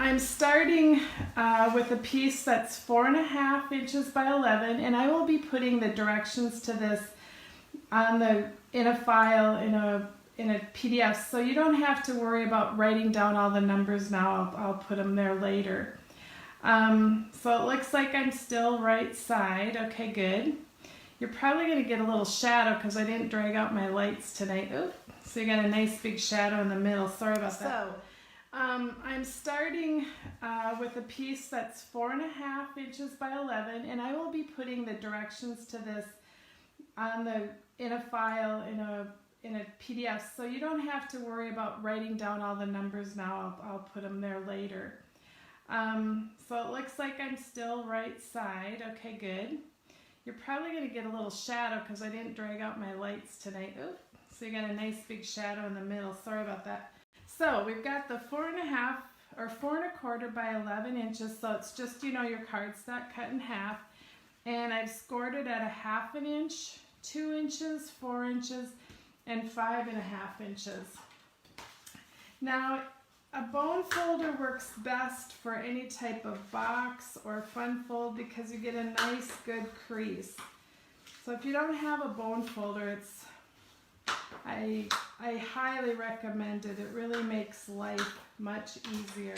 I'm starting with a piece that's 4.5 inches by 11, and I will be putting the directions to this in a file in a PDF, so you don't have to worry about writing down all the numbers now. I'll put them there later. So it looks like I'm still right side. Okay, good. You're probably going to get a little shadow because I didn't drag out my lights tonight. Oops. So you got a nice big shadow in the middle. Sorry about that. So I'm starting with a piece that's 4.5 inches by 11, and I will be putting the directions to this in a file in a PDF, so you don't have to worry about writing down all the numbers now. I'll put them there later. So it looks like I'm still right side. Okay, good. You're probably going to get a little shadow because I didn't drag out my lights tonight. Oops. So you got a nice big shadow in the middle. Sorry about that. So we've got the 4.5 or 4.25 by 11 inches. So it's just, your cardstock cut in half. And I've scored it at 1/2 inch, 2 inches, 4 inches, and 5.5 inches. Now, a bone folder works best for any type of box or fun fold because you get a nice good crease. So if you don't have a bone folder, I highly recommend it. It really makes life much easier.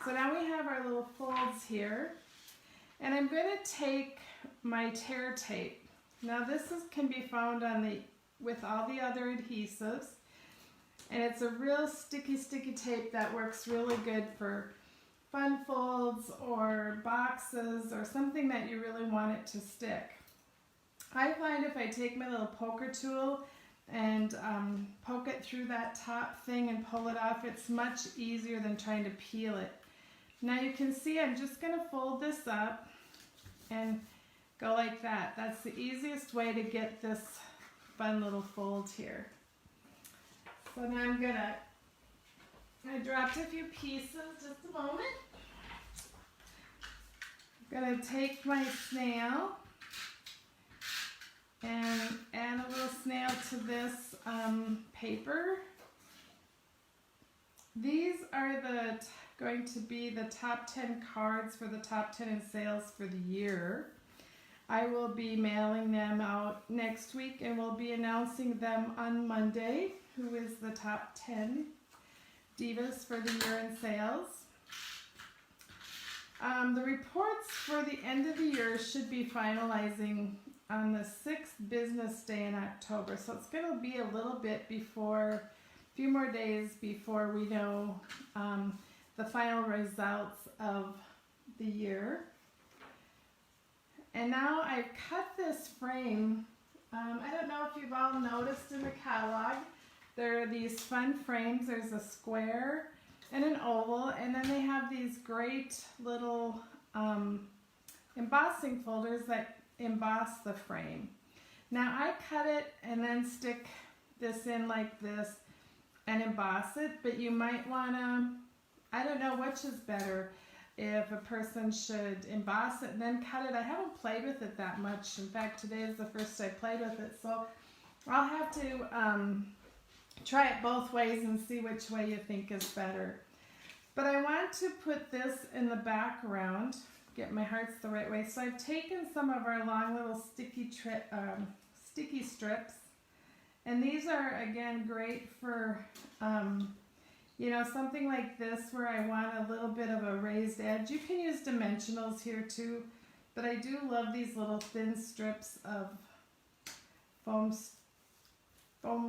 So now we have our little folds here, and I'm going to take my tear tape. Now this can be found with all the other adhesives. And it's a real sticky tape that works really good for fun folds or boxes or something that you really want it to stick. I find if I take my little poker tool and poke it through that top thing and pull it off, it's much easier than trying to peel it. Now you can see I'm just going to fold this up and go like that. That's the easiest way to get this fun little fold here. So now I dropped a few pieces, just a moment. I'm going to take my snail and add a little snail to this paper. These are going to be the top 10 cards for the top 10 in sales for the year. I will be mailing them out next week, and we'll be announcing them on Monday, who is the top 10 divas for the year in sales. The reports for the end of the year should be finalizing on the 6th business day in October. So it's going to be a little bit before, a few more days before we know the final results of the year. And now I've cut this frame. I don't know if you've all noticed in the catalog, there are these fun frames. There's a square and an oval, and then they have these great little embossing folders that emboss the frame. Now I cut it and then stick this in like this and emboss it, but you might want to, I don't know which is better, if a person should emboss it and then cut it. I haven't played with it that much. In fact, today is the first I played with it, so I'll have to try it both ways and see which way you think is better. But I want to put this in the background, get my hearts the right way. So I've taken some of our long little sticky strips, and these are again great for something like this where I want a little bit of a raised edge. You can use dimensionals here too, but I do love these little thin strips of foam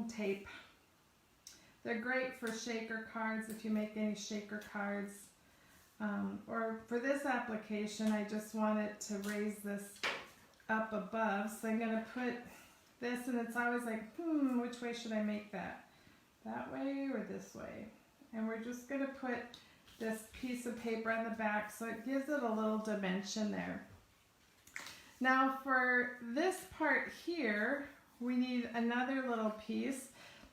tape. They're great for shaker cards if you make any shaker cards. Or for this application, I just want it to raise this up above. So I'm going to put this, and it's always like, which way should I make that? That way or this way? And we're just going to put this piece of paper on the back so it gives it a little dimension there. Now for this part here, we need another little piece.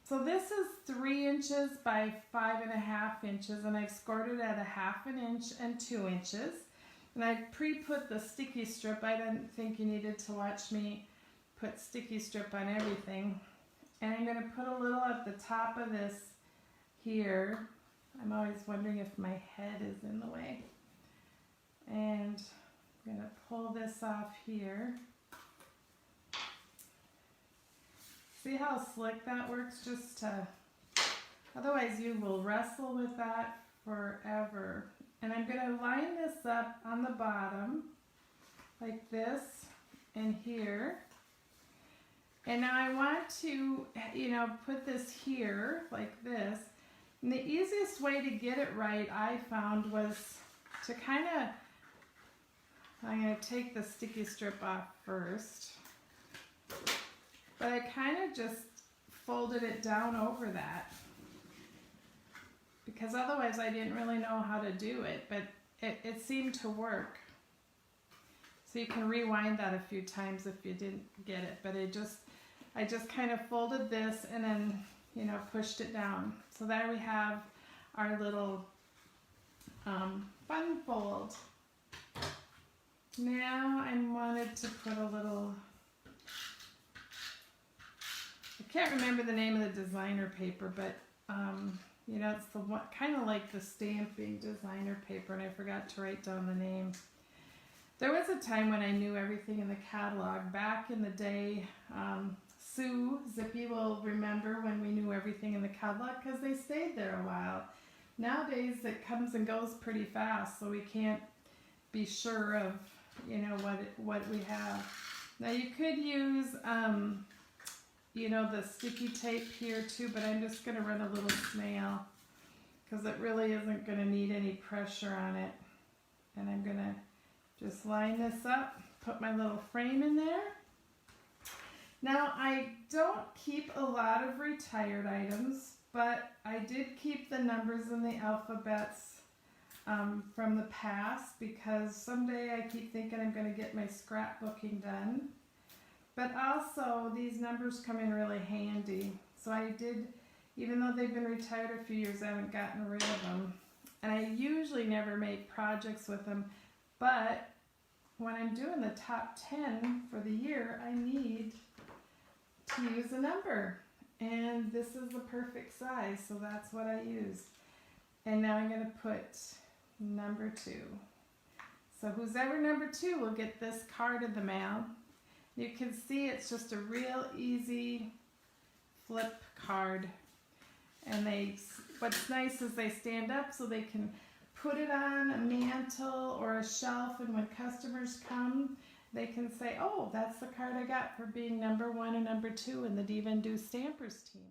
So this is 3 inches by 5.5 inches, and I've scored it at 1/2 inch and 2 inches. And I pre-put the sticky strip. I didn't think you needed to watch me put sticky strip on everything. And I'm going to put a little at the top of this here. I'm always wondering if my head is in the way. And I'm going to pull this off here. See how slick that works? Just to, otherwise you will wrestle with that forever. And I'm going to line this up on the bottom like this and here. And now I want to, put this here like this. And the easiest way to get it right, I found, was to kind of, I'm going to take the sticky strip off first. But I kind of just folded it down over that. Because otherwise I didn't really know how to do it, but it seemed to work. So you can rewind that a few times if you didn't get it, but I just kind of folded this and then, pushed it down. So there we have our little fun fold. Now I wanted to put a little, I can't remember the name of the designer paper, but it's the one, kind of like the stamping designer paper, and I forgot to write down the name. There was a time when I knew everything in the catalog. Back in the day, Sue, Zippy will remember when we knew everything in the catalog because they stayed there a while. Nowadays it comes and goes pretty fast, so we can't be sure of, what we have. Now you could use, the sticky tape here too, but I'm just going to run a little snail because it really isn't going to need any pressure on it. And I'm going to just line this up, put my little frame in there. Now I don't keep a lot of retired items, but I did keep the numbers and the alphabets from the past because someday I keep thinking I'm going to get my scrapbooking done. But also these numbers come in really handy. So I did, even though they've been retired a few years, I haven't gotten rid of them. And I usually never make projects with them, but when I'm doing the top 10 for the year, I need to use a number. And this is the perfect size, so that's what I used. And now I'm going to put number 2. So who's ever number 2 will get this card in the mail. You can see it's just a real easy flip card. And what's nice is they stand up so they can put it on a mantle or a shelf, and when customers come, they can say, oh, that's the card I got for being number 1 and number 2 in the Diva and Do Stampers team.